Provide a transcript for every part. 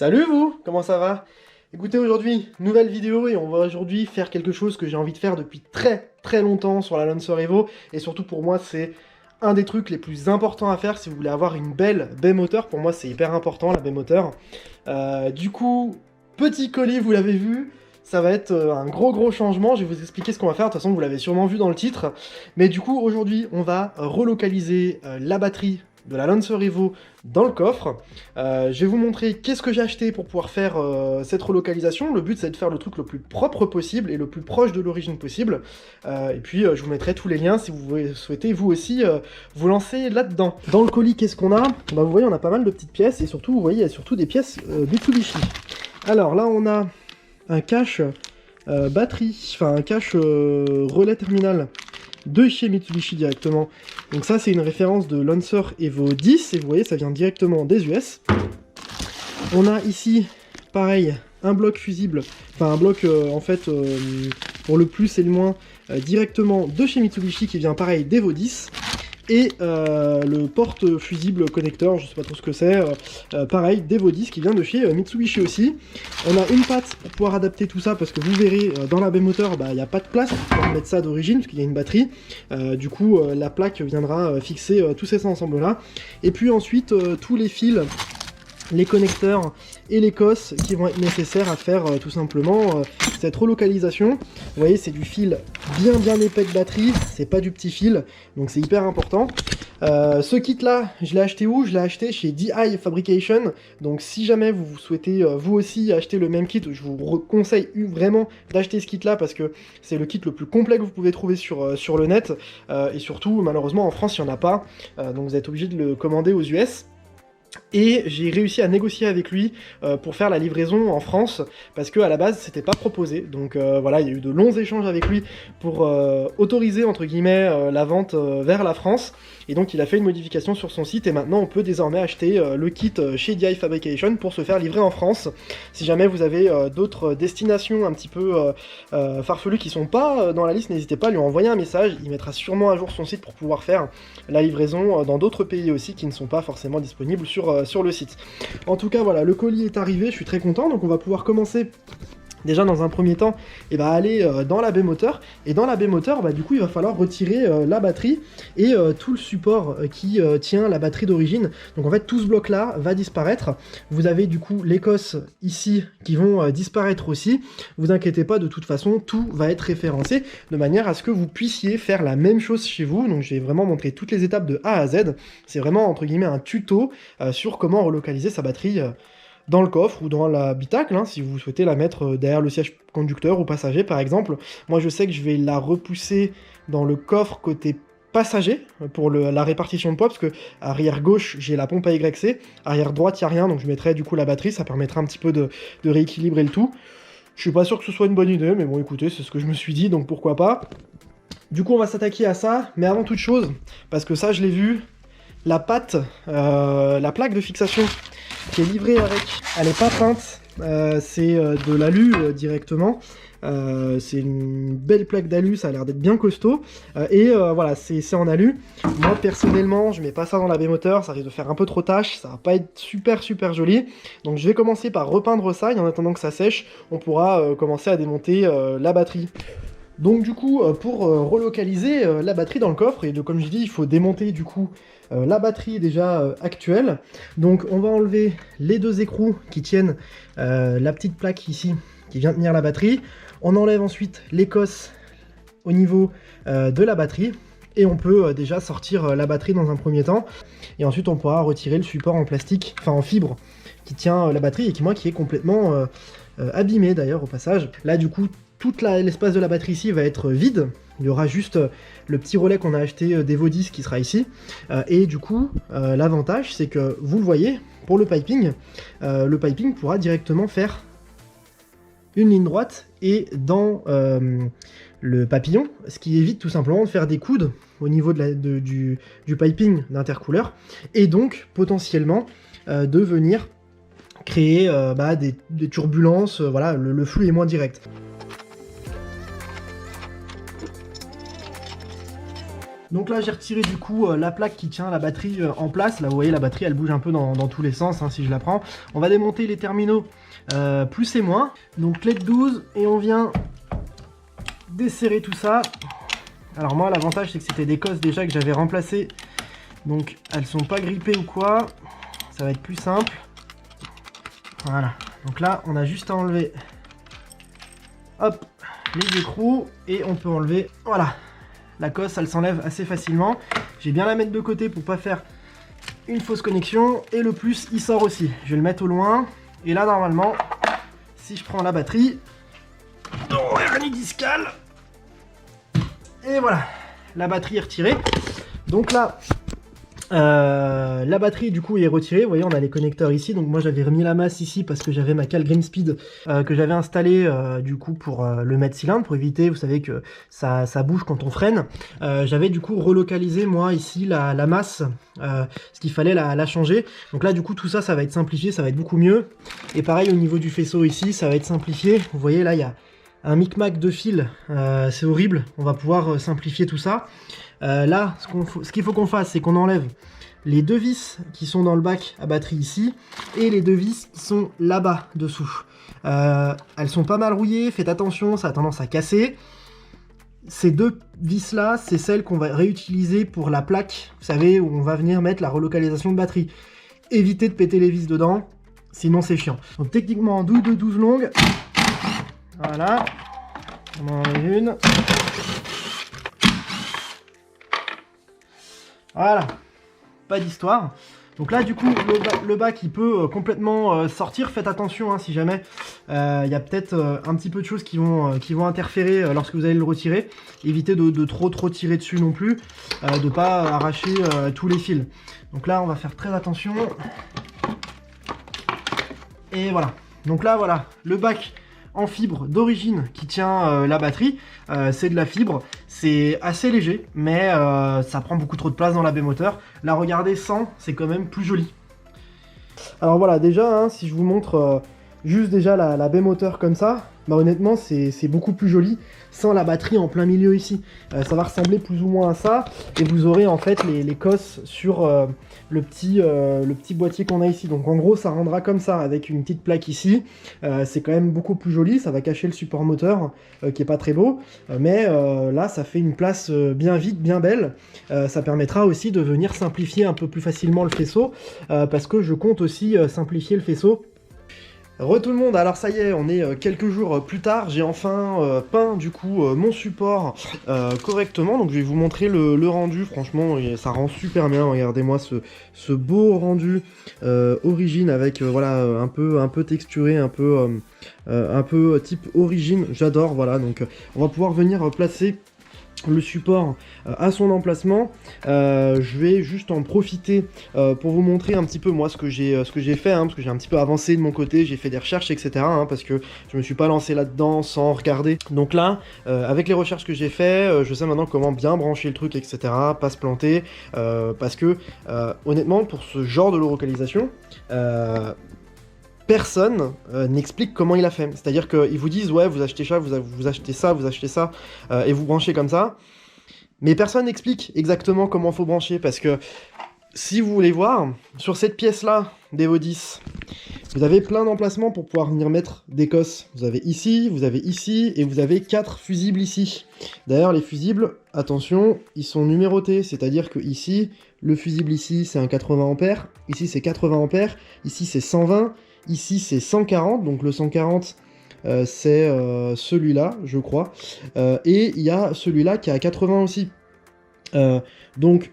Salut vous, comment ça va? Écoutez, aujourd'hui, nouvelle vidéo et on va aujourd'hui faire quelque chose que j'ai envie de faire depuis très très longtemps sur la Lancer Evo et surtout pour moi c'est un des trucs les plus importants à faire si vous voulez avoir une belle baie moteur. Pour moi c'est hyper important la baie moteur. Du coup, petit colis, vous l'avez vu, ça va être un gros changement. Je vais vous expliquer ce qu'on va faire, de toute façon vous l'avez sûrement vu dans le titre. Mais du coup aujourd'hui on va relocaliser la batterie de la Lancer Evo dans le coffre. Je vais vous montrer qu'est-ce que j'ai acheté pour pouvoir faire cette relocalisation. Le but c'est de faire le truc le plus propre possible et le plus proche de l'origine possible. Et puis je vous mettrai tous les liens si vous souhaitez vous aussi vous lancer là-dedans. Dans le colis, qu'est-ce qu'on a? Bah, vous voyez, on a pas mal de petites pièces et surtout, vous voyez, il y a surtout des pièces Mitsubishi. Alors là, on a un cache batterie, enfin un cache relais terminal de chez Mitsubishi directement. Donc ça c'est une référence de Lancer Evo 10 et vous voyez ça vient directement des US. On a ici pareil un bloc fusible, enfin un bloc en fait pour le plus et le moins directement de chez Mitsubishi qui vient pareil d'Evo 10. Et le porte fusible connecteur, je sais pas trop ce que c'est, pareil, d'Evo 10 qui vient de chez Mitsubishi aussi. On a une patte pour pouvoir adapter tout ça parce que vous verrez dans la baie moteur, il n'y a pas de place pour pouvoir mettre ça d'origine parce qu'il y a une batterie. Du coup, la plaque viendra fixer tous ces ensembles là. Et puis ensuite, tous les fils, les connecteurs et les cosses qui vont être nécessaires à faire tout simplement cette relocalisation. Vous voyez, c'est du fil bien épais de batterie, c'est pas du petit fil, donc c'est hyper important. Ce kit là, je l'ai acheté où? Je l'ai acheté chez DI Fabrication, donc si jamais vous souhaitez vous aussi acheter le même kit, je vous conseille vraiment d'acheter ce kit là parce que c'est le kit le plus complet que vous pouvez trouver sur le net, et surtout malheureusement en France il n'y en a pas, donc vous êtes obligé de le commander aux US. Et j'ai réussi à négocier avec lui pour faire la livraison en France, parce qu'à la base c'était pas proposé, donc voilà, il y a eu de longs échanges avec lui pour autoriser entre guillemets la vente vers la France, et donc il a fait une modification sur son site, et maintenant on peut désormais acheter le kit chez DI Fabrication pour se faire livrer en France. Si jamais vous avez d'autres destinations un petit peu farfelues qui sont pas dans la liste, n'hésitez pas à lui envoyer un message, il mettra sûrement à jour son site pour pouvoir faire la livraison dans d'autres pays aussi qui ne sont pas forcément disponibles sur le site. En tout cas, voilà, le colis est arrivé, je suis très content, donc on va pouvoir commencer déjà dans un premier temps aller dans la baie moteur, et dans la baie moteur du coup il va falloir retirer la batterie et tout le support qui tient la batterie d'origine. Donc en fait tout ce bloc là va disparaître. Vous avez du coup les cosses ici qui vont disparaître aussi. Vous inquiétez pas, de toute façon tout va être référencé de manière à ce que vous puissiez faire la même chose chez vous. Donc j'ai vraiment montré toutes les étapes de A à Z. C'est vraiment entre guillemets un tuto sur comment relocaliser sa batterie dans le coffre ou dans l'habitacle, hein, si vous souhaitez la mettre derrière le siège conducteur ou passager par exemple. Moi je sais que je vais la repousser dans le coffre côté passager pour la répartition de poids, parce que arrière gauche j'ai la pompe à YC, arrière droite il n'y a rien, donc je mettrai du coup la batterie, ça permettra un petit peu de rééquilibrer le tout. Je suis pas sûr que ce soit une bonne idée, mais bon écoutez, c'est ce que je me suis dit, donc pourquoi pas. Du coup on va s'attaquer à ça, mais avant toute chose, parce que ça je l'ai vu, la patte, la plaque de fixation qui est livrée avec, elle n'est pas peinte, c'est de l'alu directement. C'est une belle plaque d'alu, ça a l'air d'être bien costaud, voilà, c'est en alu. Moi personnellement je mets pas ça dans la baie moteur, ça risque de faire un peu trop tache, ça va pas être super joli, donc je vais commencer par repeindre ça, et en attendant que ça sèche on pourra commencer à démonter la batterie. Donc du coup, pour relocaliser la batterie dans le coffre, et comme je dis, il faut démonter du coup la batterie déjà actuelle. Donc on va enlever les deux écrous qui tiennent la petite plaque ici, qui vient tenir la batterie. On enlève ensuite les cosses au niveau de la batterie, et on peut déjà sortir la batterie dans un premier temps. Et ensuite on pourra retirer le support en plastique, enfin en fibre, qui tient la batterie et qui est complètement abîmé d'ailleurs au passage. Là du coup, tout l'espace de la batterie ici va être vide. Il y aura juste le petit relais qu'on a acheté d'Evo 10 qui sera ici. Et du coup, l'avantage, c'est que, vous le voyez, pour le piping pourra directement faire une ligne droite et dans le papillon, ce qui évite tout simplement de faire des coudes au niveau du piping d'intercooleur, et donc potentiellement de venir créer des turbulences, voilà, le flux est moins direct. Donc là j'ai retiré du coup la plaque qui tient la batterie en place. Là vous voyez la batterie elle bouge un peu dans tous les sens hein, si je la prends. On va démonter les terminaux plus et moins. Donc clé de 12 et on vient desserrer tout ça. Alors moi l'avantage c'est que c'était des cosses déjà que j'avais remplacées. Donc elles sont pas grippées ou quoi. Ça va être plus simple. Voilà. Donc là on a juste à enlever hop les écrous et on peut enlever, voilà, la cosse elle s'enlève assez facilement. J'ai bien la mettre de côté pour pas faire une fausse connexion et le plus il sort aussi. Je vais le mettre au loin et là normalement si je prends la batterie, hernie discale et voilà, la batterie est retirée. Donc là la batterie du coup est retirée, vous voyez on a les connecteurs ici, donc moi j'avais remis la masse ici parce que j'avais ma cale Green Speed que j'avais installée du coup pour le mètre cylindre, pour éviter, vous savez que ça bouge quand on freine. J'avais du coup relocalisé moi ici la masse, ce qu'il fallait la changer. Donc là du coup tout ça, ça va être simplifié, ça va être beaucoup mieux. Et pareil au niveau du faisceau ici, ça va être simplifié. Vous voyez là il y a un micmac de fils, c'est horrible, on va pouvoir simplifier tout ça. Là, ce qu'il faut qu'on fasse, c'est qu'on enlève les deux vis qui sont dans le bac à batterie ici, et les deux vis qui sont là-bas dessous. Elles sont pas mal rouillées, faites attention, ça a tendance à casser. Ces deux vis là, c'est celles qu'on va réutiliser pour la plaque, vous savez, où on va venir mettre la relocalisation de batterie. Évitez de péter les vis dedans, sinon c'est chiant. Donc techniquement, douille de 12 longues. Voilà, on en enlève une. Voilà, pas d'histoire. Donc là du coup le bac il peut complètement sortir. Faites attention hein, si jamais il y a peut-être un petit peu de choses qui vont interférer lorsque vous allez le retirer. Évitez de trop tirer dessus non plus, de pas arracher tous les fils. Donc là on va faire très attention. Et voilà, donc là voilà, le bac en fibre d'origine qui tient la batterie, c'est de la fibre, c'est assez léger, mais ça prend beaucoup trop de place dans la baie moteur. Là regardez, sans, c'est quand même plus joli. Alors voilà, déjà, hein, si je vous montre juste déjà la baie moteur comme ça, bah honnêtement c'est beaucoup plus joli sans la batterie en plein milieu ici. Ça va ressembler plus ou moins à ça, et vous aurez en fait les cosses sur le petit boîtier qu'on a ici. Donc en gros ça rendra comme ça avec une petite plaque ici. C'est quand même beaucoup plus joli, ça va cacher le support moteur qui est pas très beau, mais là ça fait une place bien vide, bien belle. Ça permettra aussi de venir simplifier un peu plus facilement le faisceau, parce que je compte aussi simplifier le faisceau. Tout le monde, alors ça y est, on est quelques jours plus tard, j'ai enfin peint du coup mon support correctement, donc je vais vous montrer le rendu. Franchement ça rend super bien, regardez-moi ce beau rendu origine avec voilà un peu texturé, un peu type origine, j'adore. Voilà, donc on va pouvoir venir placer le support à son emplacement. Je vais juste en profiter pour vous montrer un petit peu moi ce que j'ai fait, hein, parce que j'ai un petit peu avancé de mon côté, j'ai fait des recherches etc, hein, parce que je me suis pas lancé là-dedans sans regarder. Donc là avec les recherches que j'ai fait, je sais maintenant comment bien brancher le truc etc, pas se planter, parce que honnêtement pour ce genre de localisation, personne n'explique comment il a fait. C'est-à-dire qu'ils vous disent ouais vous achetez ça, vous achetez ça, vous achetez ça, et vous branchez comme ça. Mais personne n'explique exactement comment faut brancher, parce que si vous voulez voir, sur cette pièce-là d'Evo 10, vous avez plein d'emplacements pour pouvoir venir mettre des cosses. Vous avez ici, et vous avez 4 fusibles ici. D'ailleurs les fusibles, attention, ils sont numérotés, c'est-à-dire que ici, le fusible ici c'est un 80 A, ici c'est 80 A, ici c'est 120, ici c'est 140, donc le 140 c'est celui-là, je crois. Et il y a celui-là qui est à 80 aussi. Donc,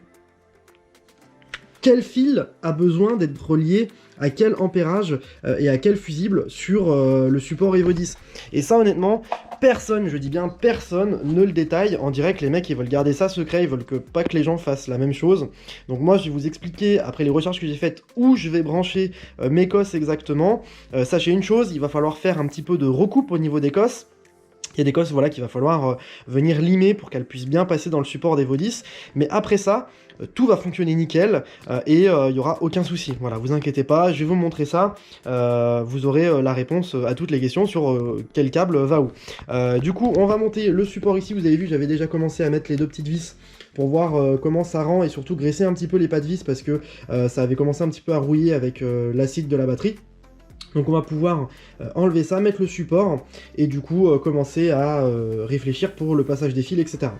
quel fil a besoin d'être relié à quel ampérage et à quel fusible sur le support Evo 10? Et ça, honnêtement, personne, je dis bien personne, ne le détaille. En direct, les mecs, ils veulent garder ça secret, ils veulent pas que les gens fassent la même chose. Donc moi, je vais vous expliquer, après les recherches que j'ai faites, où je vais brancher mes cosses exactement. Sachez une chose, il va falloir faire un petit peu de recoupe au niveau des cosses. Il y a des cosses voilà, qu'il va falloir venir limer pour qu'elles puissent bien passer dans le support d'Evo 10. Mais après ça, tout va fonctionner nickel et il n'y aura aucun souci. Voilà, vous inquiétez pas, je vais vous montrer ça. Vous aurez la réponse à toutes les questions sur quel câble va où. Du coup, on va monter le support ici. Vous avez vu, j'avais déjà commencé à mettre les deux petites vis pour voir comment ça rend et surtout graisser un petit peu les pas de vis parce que ça avait commencé un petit peu à rouiller avec l'acide de la batterie. Donc on va pouvoir enlever ça, mettre le support et du coup commencer à réfléchir pour le passage des fils, etc.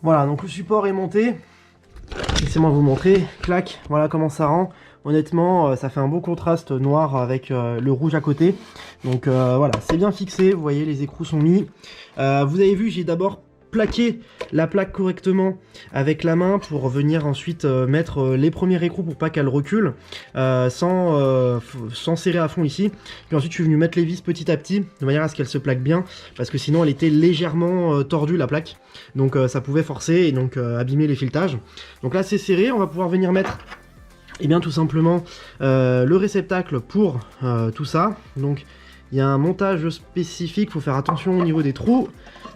Voilà, donc le support est monté. Laissez-moi vous montrer. Clac, voilà comment ça rend. Honnêtement, ça fait un beau contraste noir avec le rouge à côté. Donc voilà, c'est bien fixé. Vous voyez, les écrous sont mis. Vous avez vu, j'ai d'abord plaqué la plaque correctement avec la main pour venir ensuite mettre les premiers écrous pour pas qu'elle recule sans serrer à fond ici. Puis ensuite je suis venu mettre les vis petit à petit de manière à ce qu'elle se plaque bien parce que sinon elle était légèrement tordue la plaque, donc ça pouvait forcer et donc abîmer les filetages. Donc là c'est serré, on va pouvoir venir mettre bien tout simplement le réceptacle pour tout ça. Donc il y a un montage spécifique, il faut faire attention au niveau des trous.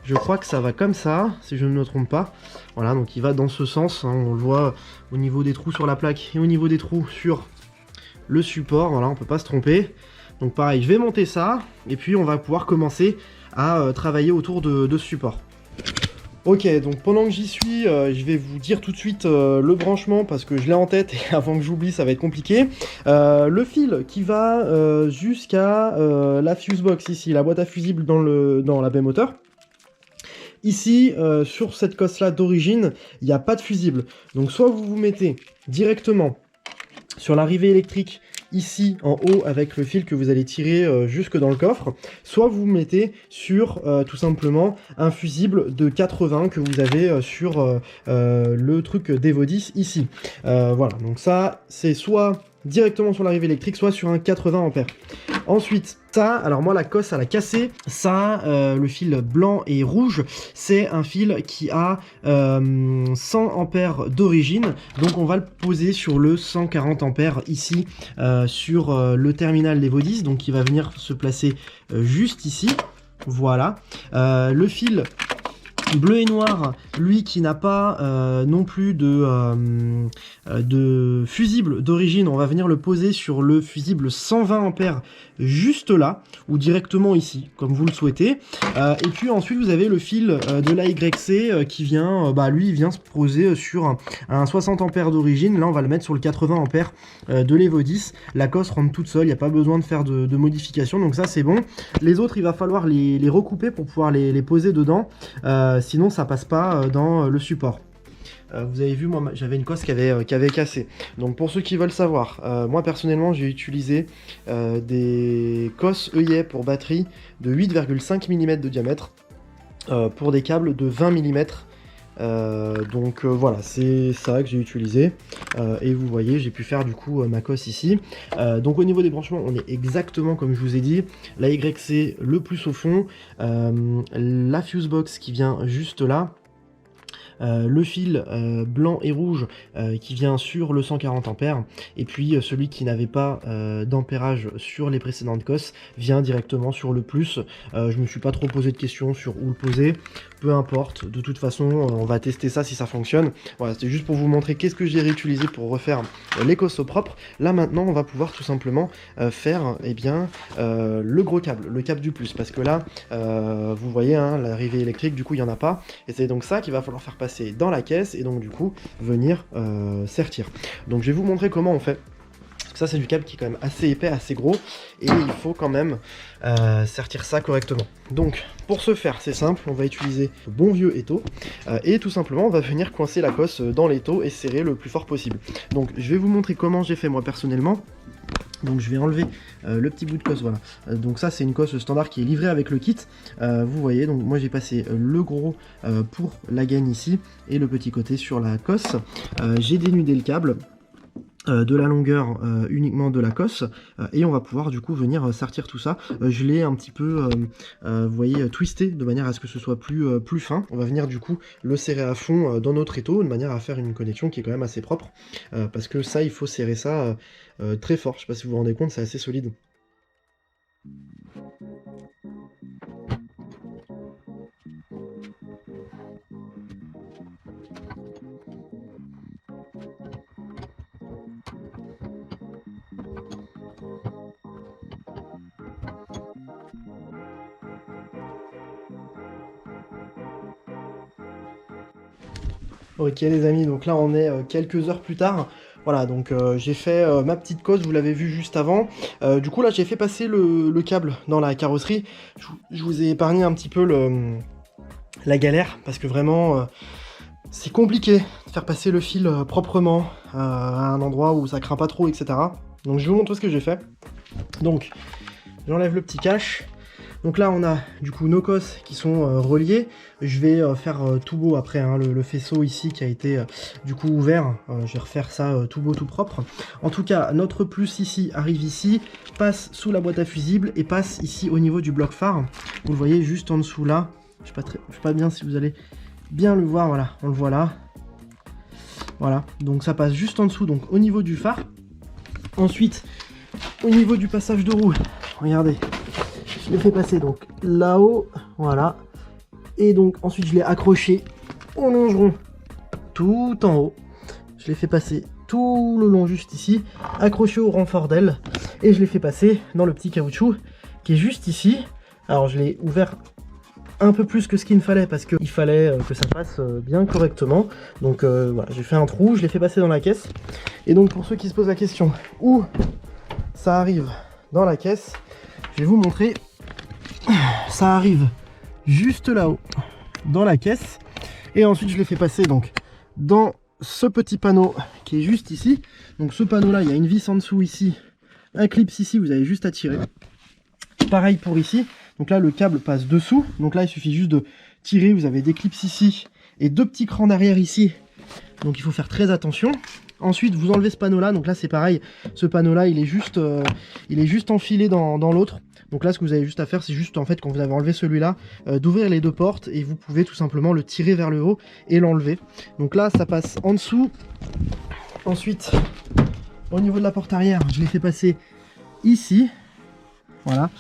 Je crois que ça va comme ça, si je ne me trompe pas. Voilà, donc il va dans ce sens, hein, on le voit au niveau des trous sur la plaque et au niveau des trous sur le support. Voilà, on peut pas se tromper. Donc pareil, je vais monter ça, et puis on va pouvoir commencer à travailler autour de ce support. Ok, donc pendant que j'y suis, je vais vous dire tout de suite le branchement parce que je l'ai en tête et avant que j'oublie ça va être compliqué. Le fil qui va jusqu'à la fuse box ici, la boîte à fusibles dans la baie moteur. Ici, sur cette cosse là d'origine, il n'y a pas de fusible. Donc soit vous vous mettez directement sur l'arrivée électrique ici en haut avec le fil que vous allez tirer jusque dans le coffre, soit vous mettez sur tout simplement un fusible de 80 que vous avez sur le truc d'Evo10 ici. Voilà, donc ça c'est soit directement sur l'arrivée électrique, soit sur un 80 ampères. Ensuite, ça, alors moi la cosse elle a cassé, ça, le fil blanc et rouge, c'est un fil qui a 100 ampères d'origine, donc on va le poser sur le 140 ampères ici, sur le terminal d'Evo10, donc il va venir se placer juste ici, voilà. Le fil bleu et noir, lui qui n'a pas non plus de fusible d'origine, on va venir le poser sur le fusible 120 ampères juste là, ou directement ici, comme vous le souhaitez. Et puis ensuite vous avez le fil de l'AYC qui vient, lui il vient se poser sur un 60 ampères d'origine. Là on va le mettre sur le 80 ampères de l'Evo10. La cosse rentre toute seule, il n'y a pas besoin de faire de modification, donc ça c'est bon. Les autres il va falloir les recouper pour pouvoir les poser dedans. Sinon ça passe pas dans le support. Vous avez vu, moi j'avais une cosse qui avait cassé. Donc pour ceux qui veulent savoir, moi personnellement j'ai utilisé des cosses œillet pour batterie de 8,5 mm de diamètre pour des câbles de 20 mm. Donc voilà, c'est ça que j'ai utilisé et vous voyez j'ai pu faire du coup ma cosse ici. Donc au niveau des branchements on est exactement comme je vous ai dit, la YC le plus au fond, la fuse box qui vient juste là, le fil blanc et rouge qui vient sur le 140 ampères, et puis celui qui n'avait pas d'ampérage sur les précédentes cosses vient directement sur le plus. Je me suis pas trop posé de questions sur où le poser, peu importe, de toute façon on va tester ça si ça fonctionne. Voilà, c'était juste pour vous montrer qu'est-ce que j'ai réutilisé pour refaire les cosses au propre. Là maintenant on va pouvoir tout simplement faire le gros câble, le câble du plus, parce que là vous voyez hein, l'arrivée électrique du coup il n'y en a pas, et c'est donc ça qu'il va falloir faire passer dans la caisse et donc du coup venir sertir. Donc je vais vous montrer comment on fait. Ça c'est du câble qui est quand même assez épais, assez gros, et il faut quand même sertir ça correctement. Donc pour ce faire c'est simple, on va utiliser le bon vieux étau et tout simplement on va venir coincer la cosse dans l'étau et serrer le plus fort possible. Donc je vais vous montrer comment j'ai fait moi personnellement. Donc je vais enlever le petit bout de cosse, voilà. Donc ça c'est une cosse standard qui est livrée avec le kit. Vous voyez, donc moi j'ai passé le gros pour la gaine ici et le petit côté sur la cosse. J'ai dénudé le câble de la longueur uniquement de la cosse et on va pouvoir du coup venir sortir tout ça. Je l'ai un petit peu vous voyez twisté de manière à ce que ce soit plus fin. On va venir du coup le serrer à fond dans notre étau de manière à faire une connexion qui est quand même assez propre parce que ça il faut serrer ça très fort. Je sais pas si vous vous rendez compte, c'est assez solide. Ok les amis, donc là on est quelques heures plus tard. Voilà, donc j'ai fait ma petite cause, vous l'avez vu juste avant. Du coup là j'ai fait passer le câble dans la carrosserie. Je vous ai épargné un petit peu la galère, parce que vraiment c'est compliqué de faire passer le fil proprement à un endroit où ça craint pas trop, etc. Donc je vais vous montrer ce que j'ai fait. Donc j'enlève le petit cache. Donc là on a du coup nos cosses qui sont reliées. Je vais faire tout beau après, hein, le faisceau ici qui a été du coup ouvert. Je vais refaire ça tout beau, tout propre. En tout cas, notre plus ici arrive ici, passe sous la boîte à fusibles et passe ici au niveau du bloc phare. Vous le voyez juste en dessous là. Je sais pas bien si vous allez bien le voir, voilà, on le voit là. Voilà, donc ça passe juste en dessous, donc au niveau du phare. Ensuite, au niveau du passage de roue, regardez. Je l'ai fait passer donc là-haut, voilà. Et donc ensuite je l'ai accroché au longeron tout en haut. Je l'ai fait passer tout le long juste ici, accroché au renfort d'aile. Et je l'ai fait passer dans le petit caoutchouc qui est juste ici. Alors je l'ai ouvert un peu plus que ce qu'il me fallait parce qu'il fallait que ça passe bien correctement. Donc voilà, j'ai fait un trou, je l'ai fait passer dans la caisse. Et donc pour ceux qui se posent la question où ça arrive dans la caisse, je vais vous montrer. Ça arrive juste là-haut dans la caisse et ensuite je l'ai fait passer donc dans ce petit panneau qui est juste ici. Donc ce panneau là, il y a une vis en dessous ici, un clip ici, vous avez juste à tirer. Pareil pour ici, donc là le câble passe dessous, donc là il suffit juste de tirer, vous avez des clips ici et deux petits crans derrière ici, donc il faut faire très attention. Ensuite vous enlevez ce panneau là, donc là c'est pareil, ce panneau là il est juste enfilé dans l'autre. Donc là ce que vous avez juste à faire, c'est juste en fait quand vous avez enlevé celui-là, d'ouvrir les deux portes et vous pouvez tout simplement le tirer vers le haut et l'enlever. Donc là ça passe en dessous. Ensuite au niveau de la porte arrière, je l'ai fait passer ici. Voilà.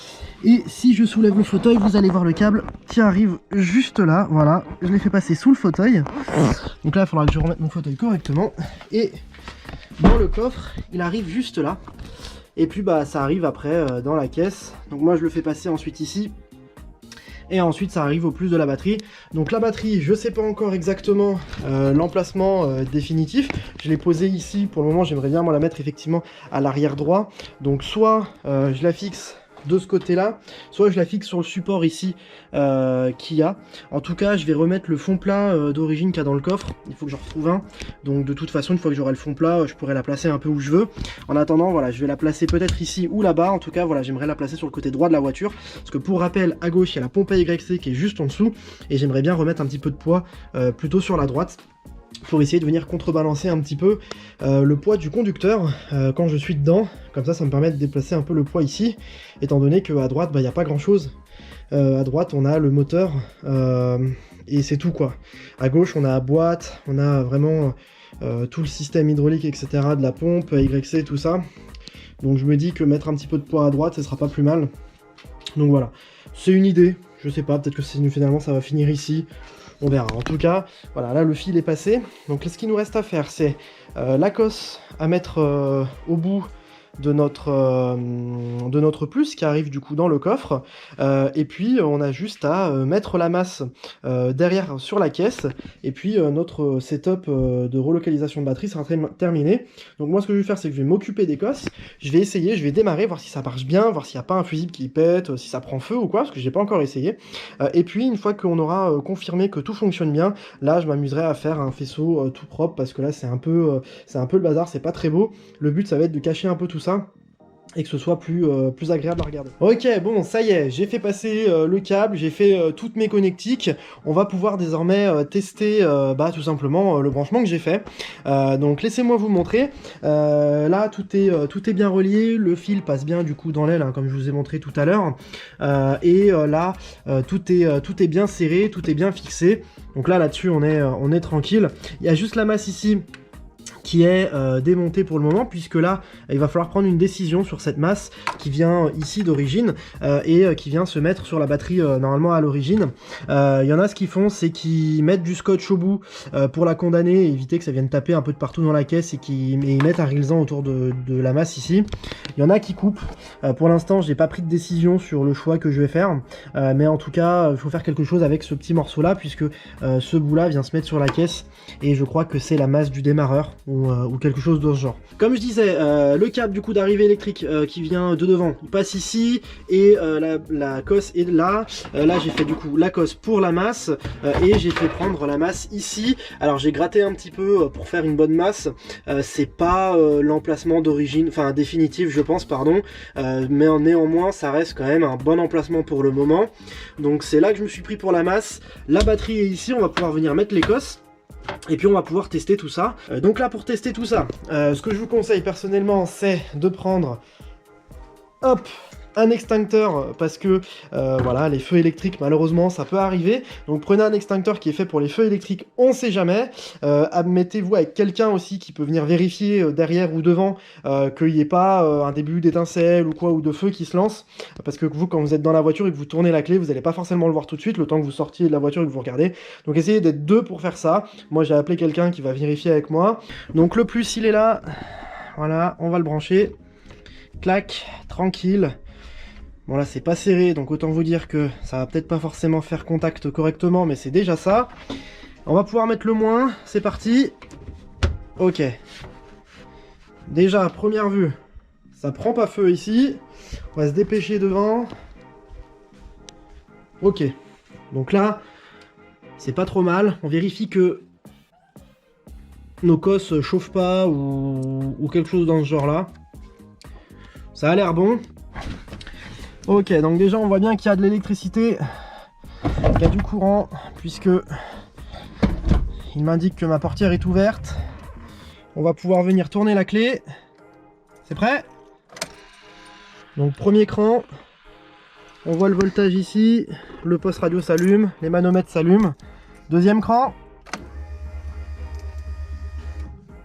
Et si je soulève le fauteuil, vous allez voir le câble qui arrive juste là. Voilà, je l'ai fait passer sous le fauteuil. Donc là il faudra que je remette mon fauteuil correctement. Et dans le coffre, il arrive juste là. Et puis bah ça arrive après dans la caisse. Donc moi je le fais passer ensuite ici. Et ensuite ça arrive au plus de la batterie. Donc la batterie, je sais pas encore exactement l'emplacement définitif. Je l'ai posée ici, pour le moment j'aimerais bien moi la mettre effectivement à l'arrière droit. Donc soit je la fixe de ce côté là, soit je la fixe sur le support ici qu'il y a. En tout cas je vais remettre le fond plat d'origine qu'il y a dans le coffre, il faut que j'en retrouve un. Donc de toute façon une fois que j'aurai le fond plat, je pourrai la placer un peu où je veux. En attendant voilà, je vais la placer peut-être ici ou là-bas. En tout cas voilà, j'aimerais la placer sur le côté droit de la voiture, parce que pour rappel à gauche il y a la pompe à YC qui est juste en dessous, et j'aimerais bien remettre un petit peu de poids plutôt sur la droite, pour essayer de venir contrebalancer un petit peu le poids du conducteur quand je suis dedans. Comme ça me permet de déplacer un peu le poids ici, étant donné qu'à droite il n'y a pas grand chose. À droite on a le moteur et c'est tout quoi. À gauche on a la boîte, on a vraiment tout le système hydraulique etc, de la pompe, YC, tout ça. Donc je me dis que mettre un petit peu de poids à droite ce sera pas plus mal. Donc voilà, c'est une idée, je sais pas, peut-être que finalement ça va finir ici. On verra. En tout cas, voilà, là le fil est passé. Donc ce qu'il nous reste à faire, c'est la cosse à mettre au bout de notre plus qui arrive du coup dans le coffre. Et puis on a juste à mettre la masse derrière sur la caisse. Et puis notre setup de relocalisation de batterie sera terminé. Donc moi ce que je vais faire, c'est que je vais m'occuper des cosses. Je vais essayer, je vais démarrer, voir si ça marche bien, voir s'il n'y a pas un fusible qui pète, si ça prend feu ou quoi, parce que j'ai pas encore essayé. Et puis une fois qu'on aura confirmé que tout fonctionne bien, là je m'amuserai à faire un faisceau tout propre, parce que là c'est un peu le bazar, c'est pas très beau. Le but ça va être de cacher un peu tout ça et que ce soit plus agréable à regarder. Ok, bon, ça y est, j'ai fait passer le câble, j'ai fait toutes mes connectiques. On va pouvoir désormais tester tout simplement le branchement que j'ai fait. Donc laissez-moi vous montrer. Là, tout est bien relié, le fil passe bien du coup dans l'aile, hein, comme je vous ai montré tout à l'heure. Là, tout est bien serré, tout est bien fixé. Donc là-dessus, on est tranquille. Il y a juste la masse ici qui est démontée pour le moment, puisque là il va falloir prendre une décision sur cette masse qui vient ici d'origine et qui vient se mettre sur la batterie normalement à l'origine. Il y en a ce qu'ils font, c'est qu'ils mettent du scotch au bout pour la condamner et éviter que ça vienne taper un peu de partout dans la caisse, et ils mettent un rilsan autour de la masse ici. Il y en a qui coupent. Pour l'instant j'ai pas pris de décision sur le choix que je vais faire, mais en tout cas il faut faire quelque chose avec ce petit morceau là, puisque ce bout là vient se mettre sur la caisse, et je crois que c'est la masse du démarreur ou quelque chose de ce genre. Comme je disais, le câble du coup d'arrivée électrique qui vient de devant, il passe ici, et la cosse est là. Là j'ai fait du coup la cosse pour la masse, et j'ai fait prendre la masse ici. Alors j'ai gratté un petit peu pour faire une bonne masse, c'est pas l'emplacement d'origine, enfin définitif je pense, pardon, mais néanmoins ça reste quand même un bon emplacement pour le moment. Donc c'est là que je me suis pris pour la masse. La batterie est ici, on va pouvoir venir mettre les cosses. Et puis on va pouvoir tester tout ça. Donc là pour tester tout ça, ce que je vous conseille personnellement, c'est de prendre, hop, un extincteur, parce que voilà, les feux électriques malheureusement ça peut arriver. Donc prenez un extincteur qui est fait pour les feux électriques, on sait jamais. Mettez-vous avec quelqu'un aussi qui peut venir vérifier derrière ou devant qu'il n'y ait pas un début d'étincelle ou quoi, ou de feu qui se lance, parce que vous, quand vous êtes dans la voiture et que vous tournez la clé, vous n'allez pas forcément le voir tout de suite, le temps que vous sortiez de la voiture et que vous regardez. Donc essayez d'être deux pour faire ça. Moi j'ai appelé quelqu'un qui va vérifier avec moi. Donc le plus il est là, voilà, on va le brancher, clac, tranquille. Bon là c'est pas serré, donc autant vous dire que ça va peut-être pas forcément faire contact correctement, mais c'est déjà ça. On va pouvoir mettre le moins, c'est parti. Ok. Déjà, première vue, ça prend pas feu ici. On va se dépêcher devant. Ok. Donc là, c'est pas trop mal. On vérifie que nos cosses chauffent pas ou quelque chose dans ce genre là. Ça a l'air bon. Ok, donc déjà on voit bien qu'il y a de l'électricité, qu'il y a du courant, puisque il m'indique que ma portière est ouverte. On va pouvoir venir tourner la clé. C'est prêt? Donc premier cran, on voit le voltage ici, le poste radio s'allume, les manomètres s'allument. Deuxième cran,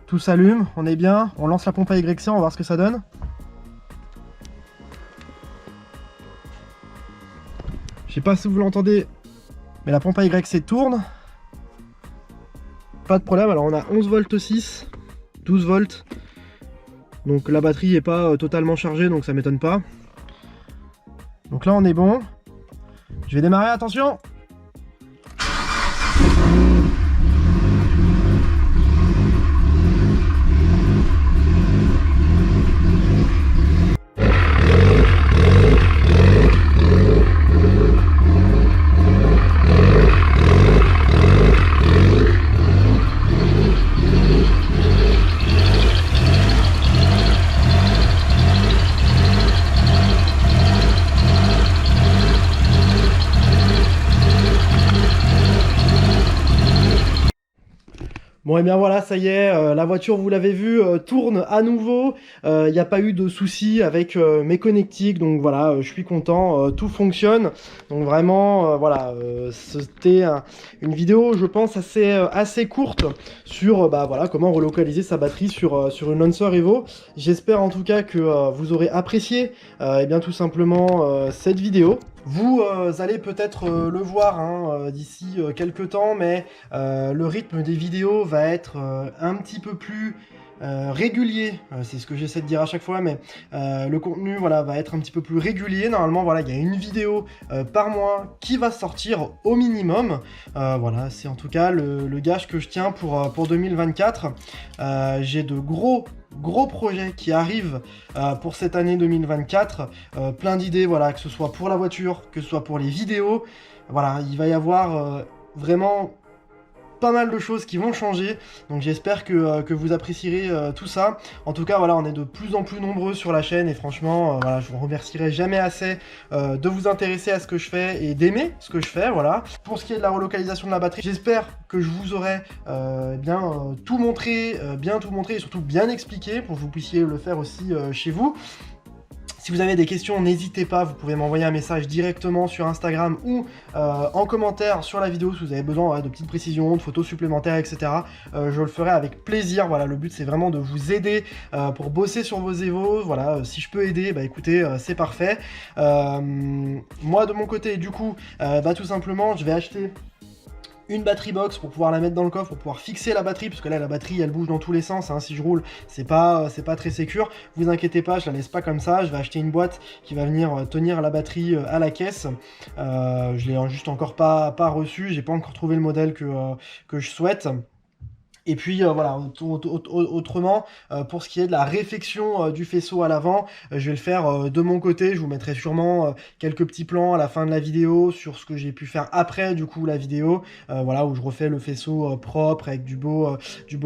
tout s'allume, on est bien. On lance la pompe à YC, on va voir ce que ça donne. Je sais pas si vous l'entendez, mais la pompe à YC tourne. Pas de problème, alors on a 11 volts 6, 12 volts. Donc la batterie n'est pas totalement chargée, donc ça m'étonne pas. Donc là on est bon. Je vais démarrer, attention. Bon et bien voilà, ça y est, la voiture, vous l'avez vu, tourne à nouveau. Il n'y a pas eu de soucis avec mes connectiques, donc voilà, je suis content, tout fonctionne. Donc vraiment, voilà, c'était une vidéo, je pense, assez courte sur voilà, comment relocaliser sa batterie sur une Lancer Evo. J'espère en tout cas que vous aurez apprécié et bien tout simplement cette vidéo. Vous allez peut-être le voir hein, d'ici quelques temps, mais le rythme des vidéos va être un petit peu plus régulier. C'est ce que j'essaie de dire à chaque fois, mais le contenu voilà, va être un petit peu plus régulier. Normalement, voilà, il y a une vidéo par mois qui va sortir au minimum. Voilà, c'est en tout cas le gage que je tiens pour 2024. J'ai de gros projets qui arrivent pour cette année 2024, plein d'idées, voilà, que ce soit pour la voiture, que ce soit pour les vidéos, voilà, il va y avoir vraiment pas mal de choses qui vont changer, donc j'espère que vous apprécierez tout ça. En tout cas voilà, on est de plus en plus nombreux sur la chaîne et franchement voilà, je vous remercierai jamais assez de vous intéresser à ce que je fais et d'aimer ce que je fais. Voilà, pour ce qui est de la relocalisation de la batterie, j'espère que je vous aurai tout montré et surtout bien expliqué pour que vous puissiez le faire aussi chez vous. Si vous avez des questions, n'hésitez pas, vous pouvez m'envoyer un message directement sur Instagram ou en commentaire sur la vidéo si vous avez besoin de petites précisions, de photos supplémentaires, etc. Je le ferai avec plaisir. Voilà, le but c'est vraiment de vous aider pour bosser sur vos évos. Voilà, si je peux aider, bah écoutez, c'est parfait. Moi de mon côté, du coup, tout simplement, je vais acheter une batterie box pour pouvoir la mettre dans le coffre, pour pouvoir fixer la batterie, parce que là la batterie elle bouge dans tous les sens, hein. Si je roule c'est pas très sécure, vous inquiétez pas, je la laisse pas comme ça, je vais acheter une boîte qui va venir tenir la batterie à la caisse. Je l'ai juste encore pas reçu, j'ai pas encore trouvé le modèle que je souhaite. Et puis voilà, autrement, pour ce qui est de la réfection du faisceau à l'avant, je vais le faire de mon côté. Je vous mettrai sûrement quelques petits plans à la fin de la vidéo sur ce que j'ai pu faire après du coup la vidéo, voilà, où je refais le faisceau propre avec du beau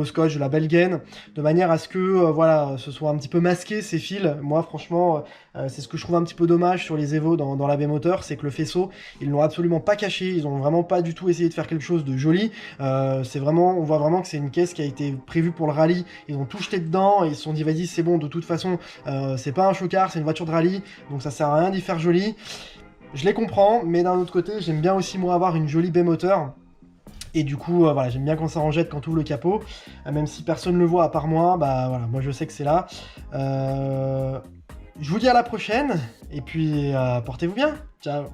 scotch, de la belle gaine, de manière à ce que voilà, ce soit un petit peu masqué ces fils. Moi franchement, c'est ce que je trouve un petit peu dommage sur les Evo dans la B-Moteur, c'est que le faisceau, ils l'ont absolument pas caché, ils ont vraiment pas du tout essayé de faire quelque chose de joli. C'est vraiment, on voit vraiment que c'est une caisse qui a été prévue pour le rallye, ils ont tout jeté dedans et ils se sont dit vas-y c'est bon, de toute façon c'est pas un chocard, c'est une voiture de rallye, donc ça sert à rien d'y faire joli. Je les comprends, mais d'un autre côté j'aime bien aussi moi avoir une jolie B-Moteur. Et du coup, voilà, j'aime bien quand ça en jette, quand tu ouvres le capot, même si personne ne le voit à part moi, bah voilà, moi je sais que c'est là. Je vous dis à la prochaine, et puis portez-vous bien, ciao.